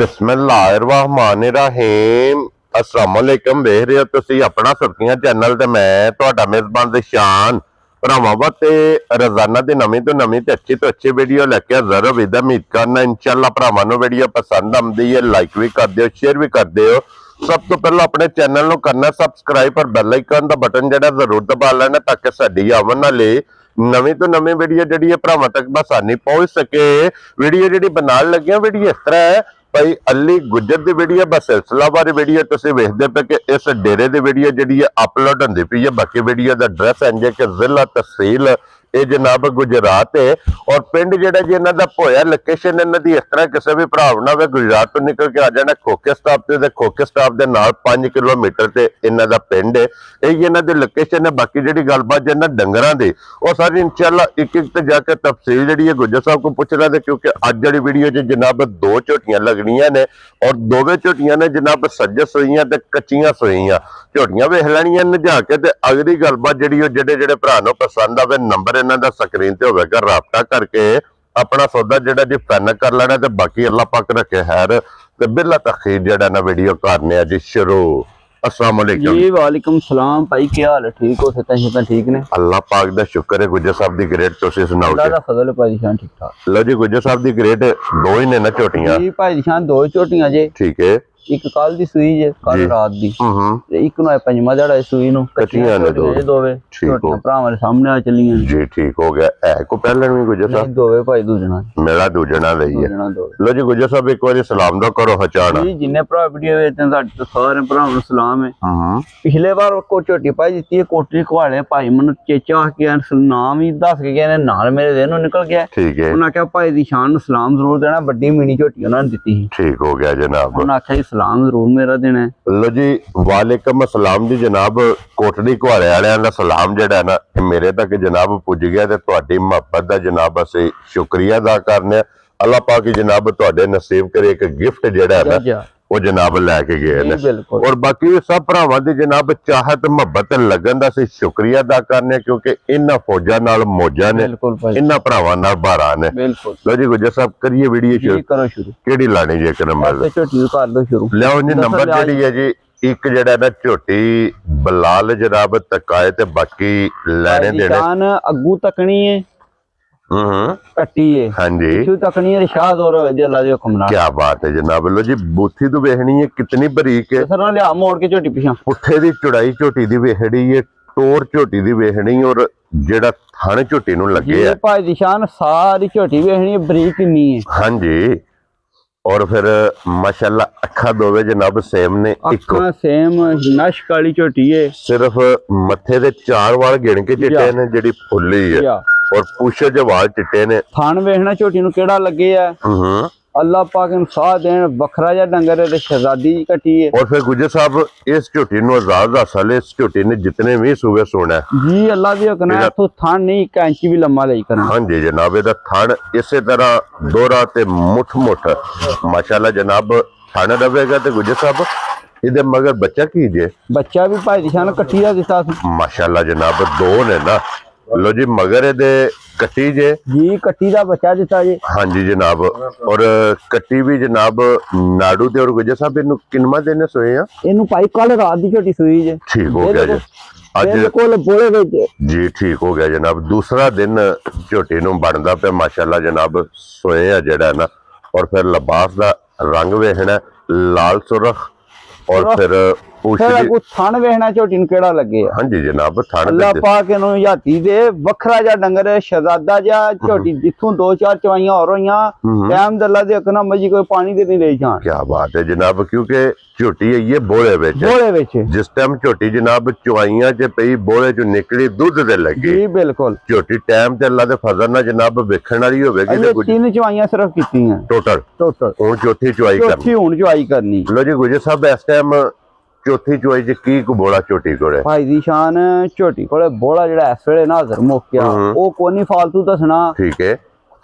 बिस्मिल्लाहिर्रहमानिर्रहीम अस्सलाम वालेकुम। देख रहे हो तुसी अपना सुर्खियां चैनल ते मैं तुहाडा मेजबान दिशान भरावां ते रोजाना दी नवीं तो नवीं ते अच्छी वीडियो लेके हाजिर हो। उम्मीद करना इंशाअल्लाह भरावां नूं वीडियो पसंद आउंदी है, लाइक भी कर दिओ, शेयर भी कर दिओ। सब तो पहले अपने चैनल नूं करना सबसक्राइब और बेल आइकन दा बटन जेड़ा जरूर दबा लेना ताकि साडी आवन वाली नवीं तो नवीं वीडियो जिहड़ी है भरावां तक बसानी पहुंच सके। वीडियो जिहड़ी बनाण लगे वीडियो इस तरह है भाई अली गुजर दी वीडियो बस सिलसिलावार वीडियो तुसीं वेखदे पे कि इस डेरे दी वीडियो जिहड़ी है अपलोड हुंदी पई है। बाकी वीडियो दा एड्रैस इंज है कि जिला तहसील ये जनाब गुजरात है और पिंड जिहड़ा जी इन्हां दा पोया लोकेशन इन्हां दी इस तरह किसी भी भरा ना वे गुजरात तो निकल के आ जाना खोखे स्टाप ते खोखे स्टाप दे नाल 5 किलोमीटर ते इन्हां दा पिंड है। यही इन्हां दी लोकेशन है। बाकी जिहड़ी गलबात जिन्हां डंगरां दी वो सारी इंशाअल्लाह एक एक ते जाके तफसील जिहड़ी है गुजर साहब को पुछ लेंदे क्योंकि अज जिहड़ी वीडियो च जनाब 2 झोटियां लगनियां ने और दोवें झोटियां ने जनाब सज्ज सोईयां ते कच्चियां सोईयां। झोटियां वेख लैणियां नजा के ते अगली गलबात जिहड़ी जिहड़े जिहड़े भरा नूं पसंद आवे नंबर इन्हां दा स्क्रीन ते होवेगा, राबता करके अपना सौदा जिहड़ा जी फाइनल कर लेना ते बाकी अल्लाह पाक रखे खैर ते बिला तखीर जिहड़ा ना वीडियो करने आ जी शुरू। अस्सलाम वालेकुम जी। वालेकुम सलाम भाई, क्या हाल है? ठीक हो? सेहतां ठीक ने? अल्लाह पाक दा शुक्र है। गुजर साहब दी ग्रेड तुसीं सुनाओ। अल्लाह दा फजल है भाई जान, ठीक ठाक। लो जी गुजर साहब दी ग्रेड 2 ही ने ना झोटियां? जी भाई जान 2 झोटियां जे। ठीक है। एक कल दी सूई जे, कल रात दी। ते एक नु पंजवा दिहाड़ा सूई नु कच्चियां ने दोवे झोटियां भरावां दे सामने आ चलियां जी। ठीक हो गया है को पहले भी गुजर साहब? दोवे भाई दूजना मेरा दूजना लई है। लो जी गुजर साहब एक बार सलाम दो करो हचाना जी। जिन्ने भरा वीडियो वेखदे साडे तो सारे भरावां नूं सलाम है। पिछले बार को झोटी भाई दी है कोटरी घवाड़े भाई मैनू चेचा के नाम ही दस के गए ने, नाल मेरे दिन निकल गया। ठीक है। उन्हें आख्या भाई दी शान सलाम जरूर देना, बड़ी मीनी झोटी उन्होंने दी थी। ठीक हो गया जनाब। उन्हें आख्या सलाम जरूर मेरा देना है। लो जी वालेकुम अस्सलाम जी जनाब। कोटली घवाड़े वालियां दा सलाम जिहड़ा है ना मेरे तक जनाब पुज गया ते तुहाडी मुहब्बत दा जनाब असीं शुक्रिया अदा करने। अल्लाह पाक जनाब तुहाडे नसीब करे एक गिफ्ट जिहड़ा है ना वो जनाब लैके गए ने और बाकी सब भरावां दी जनाब चाहत मुहब्बत लगन दा असीं शुक्रिया अदा करने क्योंकि इन्हां फौजां नाल मौजां ने, इन्हां भरावां नाल बारां ने। लो जी गुजर साहब करिए वीडियो शुरू। केड़ी लानी जी? एक नंबर झोटी कर दो शुरू। लियाओ जी नंबर जिहड़ी है जी एक जिहड़ा ना झोटी बलाल जनाब तकाए ते बाकी लैने देने अग्गू तकनी है कट्टी है। हाँ जी तकनी है शाह दौर अल्लाह दे हुक्म नाल। क्या बात है जनाब। लो जी बूथी तो वेखनी है कितनी बरीक है। सर लिया मोड़ के झोटी पिछा पुट्ठे दी चौड़ाई झोटी दी वेखनी है, टोर झोटी दी वेखनी और जेड़ा थन झोटी नूं लगे है भाई दी शान सारी झोटी वेखनी बरीक किन्नी है। हाँ जी और फिर माशाल्लाह अखा दोवे जनाब सेम ने, अखा सेम नश काली झोटी है। सिर्फ मथे दे 4 वाल गिण के चिट्टे ने जेड़ी फुल्ली है और पूछे जो वाल चिट्टे ने। थान वेखना झोटी नूं केड़ा लगे है। अल्लाह पाक नु साह देन वखरा जा डंगर है ते शहजादी कटी है। और फिर गुजर साहब इस झोटी नु आजाद हासिल है। इस झोटी ने जितने भी सूबे सोना है जी अल्लाह दी हुक्म है। तो थान नहीं 1 इंच भी लंबा नहीं करना। हाँ जी जनाब इहदा थान इसे तरह दोहरा ते मुठ माशाल्लाह जनाब थान रवेगा ते गुजर साहब इहदे मगर बच्चा कीजिए। बच्चा भी भाई निशान कट्टी दा दिता माशाल्लाह जनाब 2 ने ना। लो जी मगर इहदे कट्टी जे जी कट्टी दा बच्चा दिता जी। हाँ जी जनाब और कट्टी भी जनाब नाड़ू ते और गुजर साहब इनू किन्मा देने सोए आ? इनू भाई कल रात दी झोटी सोई जे। ठीक हो गया जी आज बोले विच जी। ठीक हो गया जनाब। दूसरा दिन झोटी नू बनदा पे माशाल्लाह जनाब सोए आ जेड़ा ना और फिर लिबास दा रंग वेखना लाल सुरख और फिर थान वेखना झोटी नूं केड़ा लगे। हाँ जी जनाब थान अल्लाह पाक इनू याती दे वखरा जा डंगर शहजादा जा झोटी जिथों 2-4 चवाइयां और होइयां टाइम दे अल्लाह दे हुक्म मजी कोई पानी दे नहीं ले जान। क्या बात है जनाब क्योंकि झोटी है ये बोले विच जिस टाइम झोटी जनाब चवाइयां च पई बोले चो निकली दूध दे लगी जी बिल्कुल। झोटी टाइम ते अल्लाह दे फजल नाल जनाब वेखण वाली होवेगी ते 3 चवाइयां सिर्फ कीतियां टोटल हुण चौथी चवाई करनी। लो जी गुजर साहब इस टाइम चौथी चुआई च की को बोला झोटी कोले? भाई दी शान झोटी कोले बोला जेड़ा इस वेले ना हाजिर मुक्या ओ कोनी फालतू दसना। ठीक है।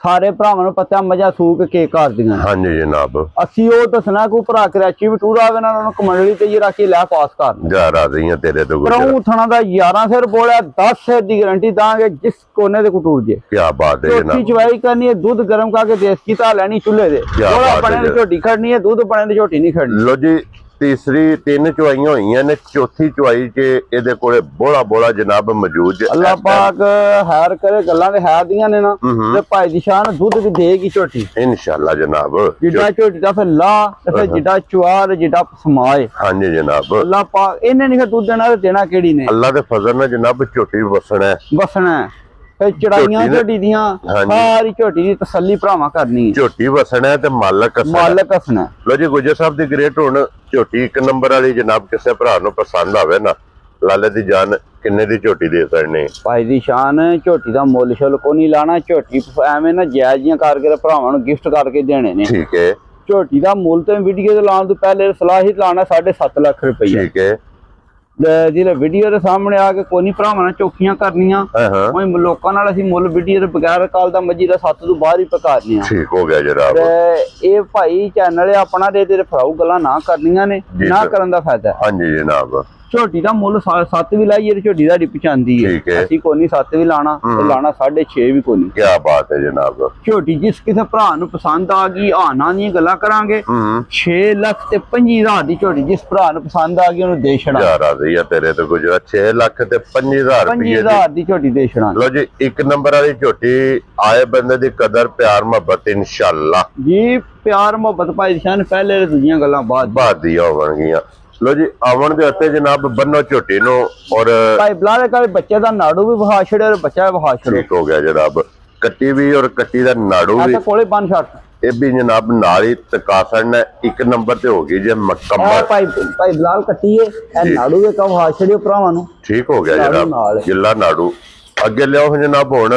ਸਾਰੇ ਭਰਾਵਾਂ ਨੂੰ ਪਤਾ ਮਜਾ ਸੂਕ ਕੇ ਕਰਦੀਆਂ ਨੇ। ਹਾਂਜੀ ਜਨਾਬ ਅਸੀਂ ਉਹ ਦੱਸਣਾ ਕੋਈ ਭਰਾ ਕਰਾਚੀ ਵੀ ਟੂਰ ਆਵੇ ਨਾ ਉਹਨਾਂ ਕਮੰਡਲੀ ਤੇ ਜੀ ਰੱਖ ਕੇ ਲੈ ਪਾਸ ਕਰ ਜਾ ਰਾਜ਼ੀ ਆ ਤੇਰੇ ਤੋਂ ਗੁਜਰ ਪਰੋਂ ਥਣਾ ਦਾ 11 ਸਿਰ ਬੋਲਿਆ 10 ਸਿਰ ਦੀ ਗਾਰੰਟੀ ਦਾਂਗੇ ਜਿਸ ਕੋਨੇ ਦੇ ਕਟੂਰ ਜੇ ਕੀ ਬਾਤ ਹੈ ਝੋਟੀ ਜਨਾਬ ਚਵਾਈ ਕਰਨੀ ਹੈ ਦੁੱਧ ਗਰਮ ਕਰਕੇ ਦੇਸੀ ਧਾ ਲੈਣੀ ਚੁੱਲ੍ਹੇ ਦੇ ਕਿਆ ਥੋੜਾ ਬਾਤ ਹੈ ਬਣੇ ਦੀ ਜੀ। ਝੋਟੀ ਖੜਨੀ ਹੈ ਦੁੱਧ ਬਣੇ ਦੀ ਝੋਟੀ ਨਹੀਂ ਖੜਨੀ। ਲੋ ਜੀ ਤੀਸਰੀ 3 ਚੁਆਈਆਂ ਹੋਈਆਂ ਨੇ ਚੌਥੀ ਚੁਆਈ 'ਚ ਇਹਦੇ ਕੋਲੇ ਬੋਲਾ ਜਨਾਬ ਮੌਜੂਦ ਜੇ। ਅੱਲਾਹ ਪਾਕ ਹੈਰ ਕਰੇ ਗੱਲਾਂ ਦੇ ਹੈ ਦੀਆਂ ਨੇ ਨਾ ਤੇ ਭਾਈ ਦੀ ਸ਼ਾਨ ਦੁੱਧ ਵੀ ਦੇਗੀ ਝੋਟੀ ਇਨਸ਼ਾਅੱਲਾ ਜਨਾਬ ਜਿੱਡਾ ਝੋਟੀ ਦਾ ਫਿਰ ਲਾ ਤੇ ਫਿਰ ਜਿੱਡਾ ਚੁਆਰ ਜਿੱਡਾ ਸਮਾਏ ਹਾਂਜੀ ਜਨਾਬ ਅੱਲਾਹ ਪਾਕ ਇਹਨੇ ਨਹੀਂ ਫਿਰ ਦੁੱਧ ਦੇਣਾ ਤੇ ਦੇਣਾ ਕਿਹੜੀ ਨੇ ਅੱਲਾ ਦੇ ਫਜ਼ਲ ਨਾਲ ਜਨਾਬ ਝੋਟੀ ਵਸਣਾ ਹੈ। ਵਸਣਾ ਹੈ। ਫਿਰ ਚੜਾਈਆਂ ਝੋਟੀ ਨੇ- ਝੋਟੀ ਦੀਆਂ ਹਾਂਜੀ। ਸਾਰੀ ਝੋਟੀ ਦੀ ਤਸੱਲੀ ਭਰਾਵਾਂ ਕਰਨੀ ਹੈ। ਝੋਟੀ ਵਸਣਾ ਹੈ ਤੇ ਮਾਲਕ ਹੱਸਣਾ ਹੈ। ਮਾਲਕ ਹਸਣਾ ਲੋ ਜੀ ਗੁਜਰ ਸਾਹਿਬ ਦੀ ਗ੍ਰੇਟ ਹੁਣ ਝੋਟੀ 1 ਨੰਬਰ ਵਾਲੀ ਜਨਾਬ ਕਿਸੇ ਭਰਾ ਨੂੰ ਪਸੰਦ ਆਵੇ ਨਾ ਲਾਲੇ ਦੀ ਜਾਨ ਕਿੰਨੇ ਦੀ ਝੋਟੀ ਦੇ ਸਕਦੇ ਭਾਈ ਦੀ ਸ਼ਾਨ ਝੋਟੀ ਦਾ ਮੁੱਲ ਸ਼ੁੱਲ ਕੋ ਨਹੀਂ ਲਾਣਾ ਝੋਟੀ ਐਵੇਂ ਨਾ ਜਾਇਜ਼ੀਆਂ ਕਰਕੇ ਭਰਾਵਾਂ ਨੂੰ ਗਿਫਟ ਕਰਕੇ ਦੇਣੇ ਨੇ। ਠੀਕ ਹੈ ਝੋਟੀ ਦਾ ਮੁੱਲ ਤੇ ਵੀਡੀਓ ਦੇ ਲਾਉਣ ਤੋਂ ਪਹਿਲੇ ਸਲਾਹ ਹੀ ਲਾਣਾ 7.5 ਲੱਖ ਰੁਪਏ ਠੀਕ ਹੈ ਜਿਹੜੇ ਵੀਡੀਓ ਦੇ ਸਾਹਮਣੇ ਆ ਕੇ ਕੋਈ ਨਹੀਂ ਭਰਾਵਾਂ ਨਾਲ ਚੌਕੀਆਂ ਕਰਨੀਆਂ ਹਾਂ ਉਹ ਲੋਕਾਂ ਨਾਲ ਅਸੀਂ ਮੁੱਲ ਵੀਡੀਓ ਦੇ ਬਗੈਰ ਕਾਲ ਦਾ ਮੱਜੀ ਦਾ 7 ਤੋਂ ਬਾਹਰ ਹੀ ਪਕਾਰਨੇ ਆ। ਠੀਕ ਹੋ ਗਿਆ ਜਨਾਬ ਤੇ ਇਹ ਭਾਈ ਚੈਨਲ ਆਪਣਾ ਦੇ ਤੇਰੇ ਫਰਾਉ ਗੱਲਾਂ ਨਾ ਕਰਨੀਆਂ ਨੇ ਜੀ ਨਾ ਸਰ। ਕਰਨ ਦਾ ਫਾਇਦਾ ਹੈ। ਹਾਂਜੀ ਜਨਾਬ ਝੋਟੀ ਦਾ ਮੁੱਲ 7 ਵੀ ਲਾਈਏ ਤੇ ਝੋਟੀ ਦਾ ਪਹੁੰਚਾਉਂਦੀ ਠੀਕ ਹੈ। ਹੈ ਅਸੀਂ ਕੋਈ ਨਹੀਂ 7 ਵੀ ਲਾਣਾ ਤੇ ਲਾਣਾ 6.5 ਵੀ ਕੋਈ ਨਹੀਂ। ਕੀ ਬਾਤ ਹੈ ਜਨਾਬ ਝੋਟੀ ਜਿਸ ਕਿਸੇ ਭਰਾ ਨੂੰ ਪਸੰਦ ਆ ਗਈ ਆਣਾ ਦੀਆਂ ਗੱਲਾਂ ਕਰਾਂਗੇ 6 ਲੱਖ ਤੇ 25,000 ਦੀ ਝੋਟੀ ਜਿਸ ਭਰਾ ਨੂੰ ਪਸੰਦ ਆ ਗਈ ਉਹਨੂੰ ਦੇ ਛੜਾ ਜਾ ਰਾਜ਼ੀ ਆ ਤੇਰੇ ਤੋਂ ਗੁਜਰਾ 6 ਲੱਖ ਤੇ 25,000 ਰੁਪਏ 25,000 ਦੀ ਝੋਟੀ ਦੇ ਛੜਾ ਲੋ ਜੀ 1 ਨੰਬਰ ਵਾਲੀ ਝੋਟੀ ਆਏ ਬੰਦੇ ਦੀ ਕਦਰ ਪਿਆਰ ਮੁਹੱਬਤ ਇਨਸ਼ਾਅੱਲਾ ਜੀ ਪਿਆਰ ਮੁਹੱਬਤ ਭਾਈ ਸ਼ਾਨ ਪਹਿਲੇ ਦੂਜੀਆਂ ਗੱਲਾਂ ਬਾਅਦ ਬਾਦੀਆਂ ਹੋਣਗੀਆਂ। ਲੋ ਜੀ ਆਵਣ ਦੇ ਉੱਤੇ ਜਨਾਬ ਬੰਨੋ ਝੋਟੀ ਨੂੰ ਔਰ ਭਾਈ ਬਲਾਲੇ ਕਾਲੇ ਬੱਚੇ ਦਾ ਨਾੜੂ ਵੀ ਵਹਾ ਛੜਿਆ ਔਰ ਬੱਚਾ ਵੀ ਵਹਾ ਛੜੋ ਠੀਕ ਹੋ ਗਿਆ ਜਨਾਬ ਕੱਟੀ ਵੀ ਔਰ ਕੱਟੀ ਦਾ ਨਾੜੂ ਵੀ ਐਸਾ ਕੋਲੇ ਬੰਨ ਛੱਡ ਇਹ ਵੀ ਜਨਾਬ ਨਾਲ ਹੀ ਤਕਾਸਣ 1 ਨੰਬਰ ਤੇ ਹੋ ਗਈ ਜੇ ਇਹ ਮੁਕੰਮਲ ਭਾਈ ਬਲਾਲ ਕੱਟੀਏ ਇਹ ਨਾੜੂ ਦੇ ਕਾ ਵਹਾ ਛੜਿਓ ਭਰਾਵਾਂ ਨੂੰ ਠੀਕ ਹੋ ਗਿਆ ਨਾੜੂ ਜਨਾਬ ਨਾਲ। ਗਿੱਲਾ ਨਾੜੂ ਅੱਗੇ ਲਿਆਓ ਜਨਾਬ ਹੁਣ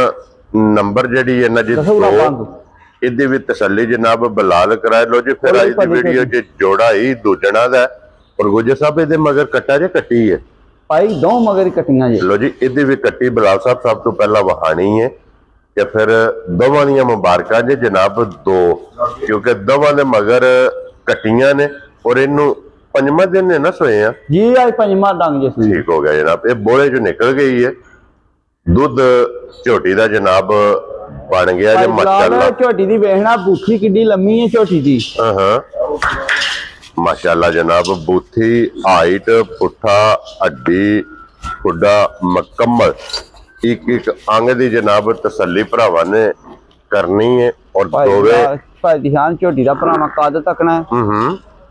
ਨੰਬਰ ਜਿਹੜੀ ਇਹਨਾਂ ਜੀ ਦੱਸੋ ਦੋ, ਬੰਦ ਇਹਦੀ ਵੀ ਤਸੱਲੀ ਜਨਾਬ ਬਲਾਲ ਕਰਾਏ ਲੋ ਜੀ ਫਿਰ ਬੋਲੋ ਜੀ ਅੱਜ ਦੀ ਭਾਜੀ, ਵੀਡੀਓ 'ਚ ਜੋੜਾ ਹੀ ਦੂਜਣਾ ਦਾ ਔਰ ਗੁਜਰ ਸਾਹਿਬ ਇਹਦੇ ਮਗਰ ਕੱਟਾ ਜੇ ਕੱਟੀ ਹੈ ਭਾਈ ਦੋ ਮਗਰ ਕੱਟੀਆਂ ਜੀ ਲੋ ਜੀ ਇਹਦੀ ਵੀ ਕੱਟੀ ਬਲਾਲ ਸਾਹਿਬ ਸਭ ਤੋਂ ਪਹਿਲਾਂ ਵਹਾਣੀ ਹੈ ਤੇ ਫਿਰ ਦੋਵਾਂ ਦੀਆਂ ਮੁਬਾਰਕਾਂ ਜੇ ਜਨਾਬ ਦੋ ਕਿਉਂਕਿ ਦੋਵਾਂ ਦੇ ਮਗਰ ਕੱਟੀਆਂ ਨੇ ਔਰ ਇਹਨੂੰ 5ਵਾਂ ਦਿਨ ਨੇ ਨਾ ਸੋਏ ਆ ਜੀ ਅੱਜ ਪੰਜਵਾਂ ਡੰਗ ਜਿਸ ਠੀਕ ਹੋ ਗਿਆ ਜਨਾਬ ਇਹ ਬੋਲੇ ਚੋਂ ਨਿਕਲ ਗਈ ਹੈ ਦੁੱਧ ਝੋਟੀ ਦਾ ਜਨਾਬ ਬਣ ਗਿਆ ਜੇ ਮਾਸ਼ਾਅੱਲਾ ਝੋਟੀ ਦੀ ਵੇਖਣਾ ਬੂਥੀ ਕਿੱਡੀ ਲੰਮੀ ਹੈ ਝੋਟੀ ਦੀ ਹਾਂ ਮਾਸ਼ਾਅੱਲਾ ਜਨਾਬ ਬੂਥੀ ਹਾਈਟ ਪੁੱਠਾ ਹੱਡੀ ਖੁੱਡਾ ਮੁਕੰਮਲ ਇੱਕ ਅੰਗ ਦੀ ਜਨਾਬ ਤਸੱਲੀ ਭਰਾਵਾਂ ਨੇ ਕਰਨੀ ਹੈ ਔਰ ਦੋਵੇਂ ਭਾਈ ਧਿਆਨ ਝੋਟੀ ਦਾ ਭਰਾਵਾਂ ਕੱਦ ਤੱਕਣਾ ਹੈ।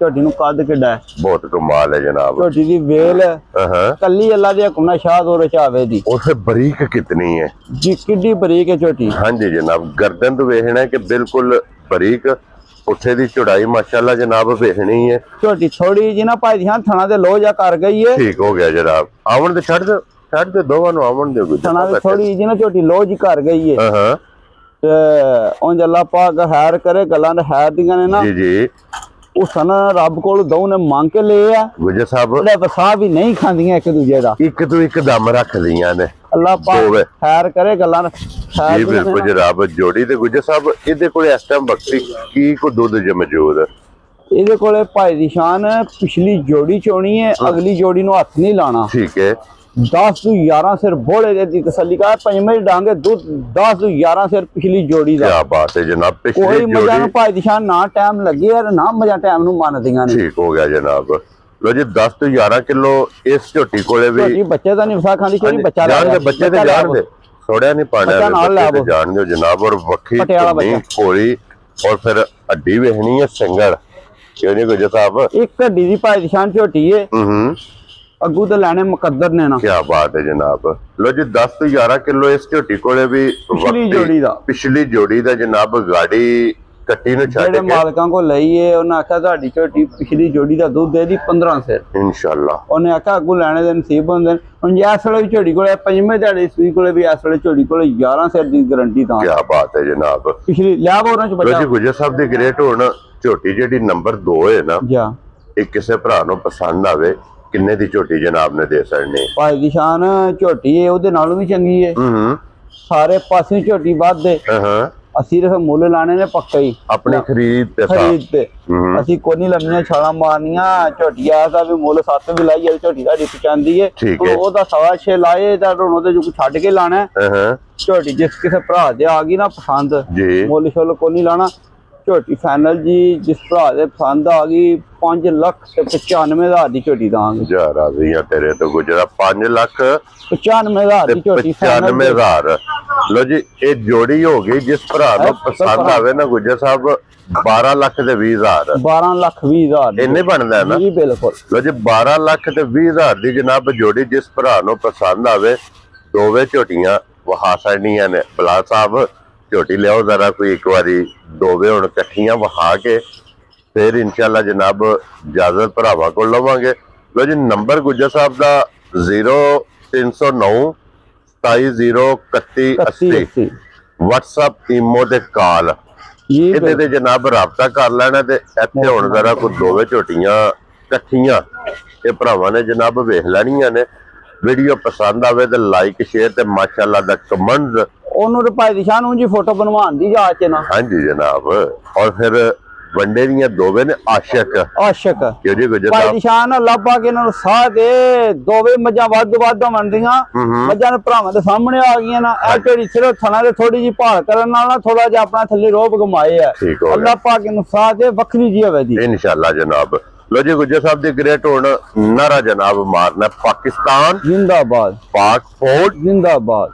ਝੋਟੀ ਨੂੰ ਕੱਦ ਕਿੱਡਾ ਹੈ ਬਹੁਤ ਕਮਾਲ ਹੈ ਜਨਾਬ ਝੋਟੀ ਦੀ ਵੇਲ ਹਾਂ ਕੱਲੀ ਅੱਲਾ ਦੀ ਹੁਕਮ ਨਾਲ ਸ਼ਾਦ ਹੋ ਰਚਾਵੇ ਦੀ ਉਸੇ ਬਰੀਕ ਕਿਤਨੀ ਹੈ ਜੀ ਕਿੱਡੀ ਬਰੀਕ ਹੈ ਝੋਟੀ ਹਾਂਜੀ ਜਨਾਬ ਗਰਦਨ ਤੋਂ ਵੇਖਣਾ ਕਿ ਬਿਲਕੁਲ ਬਰੀਕ ਉੱਥੇ ਦੀ ਚੌੜਾਈ ਮਾਸ਼ਾਅੱਲਾ ਜਨਾਬ ਵੇਖਣੀ ਹੈ ਝੋਟੀ ਥੋੜੀ ਜੀ ਨਾ ਭਾਈ ਧਿਆਨ ਥਣਾ ਦੇ ਲੋ ਜਾ ਕਰ ਗਈ ਹੈ ਠੀਕ ਹੋ ਗਿਆ ਜਨਾਬ ਆਵਣ ਤੇ ਛੱਡ ਦੇ ਦੋਵਾਂ ਨੂੰ ਆਵਣ ਦੇ ਥਣਾ ਦੇ ਥੋੜੀ ਜੀ ਨਾ ਝੋਟੀ ਲੋ ਜੀ ਕਰ ਗਈ ਹੈ ਹਾਂ ਤੇ ਉਂਝ ਅੱਲਾ ਪਾਕ ਹੈਰ ਕਰੇ ਗੱਲਾਂ ਦੇ ਹੈਰ ਦੀਆਂ ਨੇ ਨਾ ਜੀ ਜੀ ਉਹ ਸਨ ਰੱਬ ਕੋਲ ਦੋ ਨੇ ਮੰਗ ਕੇ ਲਏ ਆ ਗੁਜਰ ਸਾਹਿਬ ਉਹਦਾ ਵਸਾ ਵੀ ਨਹੀਂ ਖਾਂਦੀਆਂ ਇੱਕ ਦੂਜੇ ਦਾ ਇੱਕ ਤੋਂ ਇੱਕ ਦਮ ਰੱਖ ਲਈਆਂ ਨੇ ਅੱਲਾਹ ਪਾਕ ਦੋਵੇਂ। ਖੈਰ ਕਰੇ ਗੱਲਾਂ ਜੀ ਖੈਰ ਦੀਆਂ ਨੇ ਬਿਲਕੁਲ ਨਾ। ਜਨਾਬ ਜੋੜੀ ਤੇ ਗੁਜਰ ਸਾਹਿਬ ਇਹਦੇ ਕੋਲ ਇਸ ਟਾਈਮ ਵਕਤੀ ਕੀ ਕੋ ਦੁੱਧ ਜ ਮੌਜੂਦ ਇਹਦੇ ਕੋਲੇ ਭਾਈ ਦੀ ਸ਼ਾਨ ਪਿਛਲੀ ਜੋੜੀ ਚੋਣੀ ਹੈ ਅਗਲੀ ਜੋੜੀ ਨੂੰ ਹੱਥ ਨਹੀਂ ਲਾਣਾ ਠੀਕ ਹੈ 10 ਤੋਂ 11 ਸਿਰ ਬੋਲੇ ਦੀ ਤਸੱਲੀ ਕਰ ਪੰਜਵੇਂ ਡਾਂਗੇ ਦੁੱਧ 10 ਤੋਂ 11 ਸਿਰ ਪਿਛਲੀ ਜੋੜੀ ਦਾ ਕੀ ਬਾਤ ਹੈ ਜਨਾਬ ਕੋਈ ਪਿਛਲੀ ਮਜ਼ਾ ਨੂੰ ਜੋੜੀ ਭਾਈ ਦੀ ਸ਼ਾਨ ਨਾ ਟਾਈਮ ਲੱਗੇ ਯਾਰ ਨਾ ਮਜ਼ਾ ਟਾਈਮ ਨੂੰ ਮੰਨਦੀਆਂ ਨੇ ਠੀਕ ਹੋ ਗਿਆ ਜਨਾਬ ਲੋ ਜੀ 10 ਤੋਂ 11 ਕਿਲੋ ਇਸ ਝੋਟੀ ਕੋਲੇ ਵੀ ਝੋਟੀ ਬੱਚੇ ਦਾ ਨਹੀਂ ਵਸਾ ਖਾਂਦੀ ਕੋਈ ਬੱਚਾ ਲੈ ਜਾਣਦੇ ਆਇਆ। ਬੱਚੇ ਤੇ ਬੱਚਾ ਲੈ ਆਇਆ। ਜਾਣਦੇ ਥੋੜਿਆ ਨਹੀਂ ਪਾਣਾ ਬੱਚਾ ਨਾਲ ਲੈ ਆਵੋ। ਜਾਣਦੇ ਜਨਾਬ ਔਰ ਵੱਖੀ ਪਟਿਆਲਾ ਧੁੰਨੀ, ਬੱਚਾ। ਘੋੜੀ ਔਰ ਫਿਰ ਹੱਡੀ ਵੇਖਣੀ ਹੈ ਸਿੰਗਲ ਕਿਉਂ ਨਹੀਂ ਗੁਜਰ ਸਾਹਿਬ ਇੱਕ ਹੱਡੀ ਦੀ ਭਾਈ ਦੀ ਸ਼ਾਨ ਝੋਟੀ ਹੈ ਹੂੰ ਅੱਗੂ ਤੇ ਲੈਣੇ ਮੁਕੱਦਰ ਨੇ ਨਾ ਕੀ ਬਾਤ ਹੈ ਜਨਾਬ ਲੋ ਜੀ 10 ਤੋਂ 11 ਕਿਲੋ ਇਸ ਝੋਟੀ ਕੋਲੇ ਵੀ ਪਿਛਲੀ ਵਕਤੀ- ਜੋੜੀ ਦਾ। ਪਿਛਲੀ ਜੋੜੀ ਦਾ ਜਨਾਬ ਗਾੜੀ ਕੱਟੀ ਨੂੰ ਛੱਡ ਜਿਹੜੇ ਕੇ ਮਾਲਕਾਂ ਕੋਲ ਲਈਏ ਉਹਨਾਂ ਆਖਿਆ ਤੁਹਾਡੀ ਝੋਟੀ ਪਿਛਲੀ ਜੋੜੀ ਦਾ ਦੁੱਧ ਦੇ ਦੀ 15 ਸਿਰ ਇਨਸ਼ਾਅੱਲਾ ਉਹਨੇ ਆਖਿਆ ਅੱਗੂ ਲੈਣੇ ਦੇ ਨਸੀਬ ਹੁੰਦੇ ਨੇ ਹੁਣ ਜੇ ਇਸ ਵੇਲੇ ਵੀ ਝੋਟੀ ਕੋਲੇ ਪੰਜਵੇਂ ਦਿਹਾੜੇ ਸੂਈ ਕੋਲੇ ਵੀ ਇਸ ਵੇਲੇ ਝੋਟੀ ਕੋਲੇ 11 ਸਿਰ ਦੀ ਗਾਰੰਟੀ ਤਾਂ ਕੀ ਬਾਤ ਹੈ ਜਨਾਬ ਪਿਛਲੀ ਲਿਆ ਬੋਰਾਂ ਚ ਲੋ ਬੱਚਾ ਜੀ ਗੁਜਰ ਸਾਹਿਬ ਦੀ ਗ੍ਰੇਟ ਹੁਣ ਝੋਟੀ ਜਿਹੜੀ ਨੰਬਰ 2 ਹੈ ਨਾ ਜਾ ਇਹ ਕਿਸੇ ਭਰਾ ਨੂੰ ਪਸੰਦ ਆਵੇ ਕਿੰਨੇ ਦੀ ਝੋਟੀ ਜਨਾਬ ਨੇ ਦੇ ਸਕਣੀ ਭਾਈ ਦੀ ਸ਼ਾਨ ਝੋਟੀ ਹੈ ਉਹਦੇ ਨਾਲੋਂ ਵੀ ਚੰਗੀ ਹੈ ਹੂੰ ਸਾਰੇ ਪਾਸੇ ਝੋਟੀ ਵੱਧ ਹੈ ਹਾਂ ਅਸੀਂ ਤਾਂ ਮੁੱਲ ਲਾਣੇ ਨੇ ਪੱਕਾ ਹੀ ਆਪਣੀ ਖਰੀਦ ਤੇ ਖਰੀਦ ਤੇ ਅਸੀਂ ਕੋਈ ਨਹੀਂ ਲੰਮੀਆਂ ਛਾਲਾਂ ਮਾਰਨੀਆਂ ਝੋਟੀਆਂ ਦਾ ਵੀ ਮੁੱਲ 7 ਵੀ ਲਾਈ ਝੋਟੀ ਦਾ ਪਹੁੰਚਾਉਂਦੀ ਏ ਠੀਕ ਹੈ। ਉਹਦਾ 6.5 ਲਾਏ ਤਾਂ ਹੁਣ ਉਹਦੇ ਜੋ ਛੱਡ ਕੇ ਲਾਣਾ ਝੋਟੀ ਜਿਸ ਕਿਸੇ ਭਰਾ ਦੇ ਆ ਗਈ ਨਾ ਪਸੰਦ ਜੀ ਮੁੱਲ ਸ਼ੁੱਲ ਕੋਈ ਨਹੀਂ ਲਾਣਾ ਝੋਟੀ ਫਾਈਨਲ ਜੀ ਜਿਸ ਭਰਾ ਦੇ ਪਸੰਦ ਆ ਗਈ 5,95,000 ਦੀ ਝੋਟੀ ਦਾਂਗੇ ਯਾਰ ਆ ਗਈਆਂ ਤੇਰੇ ਤੋਂ ਗੁਜਰਾ 95,000 ਦੀ ਝੋਟੀ final 95,000 ਲੋ ਜੀ ਇਹ ਜੋੜੀ ਹੋ ਗਈ ਜਿਸ ਭਰਾ ਨੂੰ ਪਸੰਦ ਆਵੇ ਨਾ ਗੁਜਰ ਸਾਹਿਬ 12 ਲੱਖ ਤੇ 20,000 12,20,000 ਇੰਨੇ ਬਣਦਾ ਹੈ ਨਾ ਜੀ ਬਿਲਕੁਲ ਲੋ ਜੀ 12 ਲੱਖ ਤੇ 20,000 ਦੀ ਜਨਾਬ ਜੋੜੀ ਜਿਸ ਭਰਾ ਨੂੰ ਪਸੰਦ ਆਵੇ ਦੋਵੇਂ ਝੋਟੀਆਂ ਵਹਾ ਸਕਦੀਆਂ ਨੇ ਬਲਾ ਸਾਹਿਬ ਝੋਟੀ ਲਿਆਓ ਜ਼ਰਾ ਕੋਈ ਇੱਕ ਵਾਰੀ ਦੋਵੇਂ ਹੁਣ ਇਕੱਠੀਆਂ ਵਹਾ ਕੇ ਫਿਰ ਇਨਸ਼ਾਅੱਲਾ ਜਨਾਬ ਇਜਾਜ਼ਤ ਭਰਾਵਾਂ ਕੋਲ ਲਵਾਂਗੇ ਲੋ ਜੀ ਨੰਬਰ ਗੁੱਜਰ ਸਾਹਿਬ ਦਾ 0309 270180 WhatsApp ਈਮੋ ਤੇ ਕਾਲ ਜੀ ਇਹਦੇ ਤੇ ਜਨਾਬ ਰਾਬਤਾ ਕਰ ਲੈਣਾ ਤੇ ਇੱਥੇ ਹੁਣ ਜ਼ਰਾ ਕੋਈ ਦੋਵੇਂ ਝੋਟੀਆਂ ਇਕੱਠੀਆਂ ਇਹ ਭਰਾਵਾਂ ਨੇ ਜਨਾਬ ਵੇਖ ਲੈਣੀਆਂ ਨੇ ਵੀਡੀਓ ਪਸੰਦ ਆਵੇ ਤੇ ਲਾਈਕ ਸ਼ੇਅਰ ਤੇ ਮਾਸ਼ਾਅੱਲਾ ਦਾ ਕਮੈਂਟ ਉਹਨੂੰ ਰੁਪਏ ਦੀ ਸ਼ਾਨ ਜੀ ਫੋਟੋ ਬਣਵਾਉਣ ਦੀ ਜਾਂਚ ਨਾ ਹਾਂਜੀ ਜਨਾਬ ਔਰ ਫਿਰ ਵੰਡੇ ਦੀਆਂ ਦੋਵੇਂ ਨੇ ਆਸ਼ਕ ਆਸ਼ਕ ਕਿਉਂ ਜੀ ਗੁਜਰ ਭਾਈ ਸਾਹਿਬ ਦੀ ਸ਼ਾਨ ਅੱਲਾਹ ਪਾਕ ਇਹਨਾਂ ਨੂੰ ਸਾਹ ਦੇ ਦੋਵੇਂ ਮੱਝਾਂ ਵੱਧ ਮੰਨਦੀਆਂ ਮੱਝਾਂ ਦੇ ਭਰਾਵਾਂ ਦੇ ਸਾਹਮਣੇ ਆ ਗਈਆਂ ਨਾ ਇਹ ਝੋਟੀ ਸਿਰਫ ਥਣਾ ਦੇ ਥੋੜੀ ਜੀ ਭਾਲ ਕਰਨ ਨਾਲ ਨਾ ਥੋੜਾ ਜਿਹਾ ਆਪਣਾ ਥੱਲੇ ਰੋਬ ਗਮਾਏ ਆ ਠੀਕ ਹੋ ਗਿਆ ਅੱਲਾਹ ਪਾਕ ਇਹਨੂੰ ਸਾਹ ਦੇ ਵੱਖਰੀ ਜੀ ਹੋਵੇ ਜੀ ਇਨਸ਼ਾਅੱਲਾ ਜਨਾਬ ਲੋ ਜੀ ਗੁਜਰ ਸਾਹਿਬ ਦੀ ਗ੍ਰੇਟ ਹੁਣ ਨਾਰਾ ਜਨਾਬ ਮਾਰਨਾ ਪਾਕਿਸਤਾਨ ਜਿੰਦਾਬਾਦ ਪਾਕ ਫੌਜ ਜਿੰਦਾਬਾਦ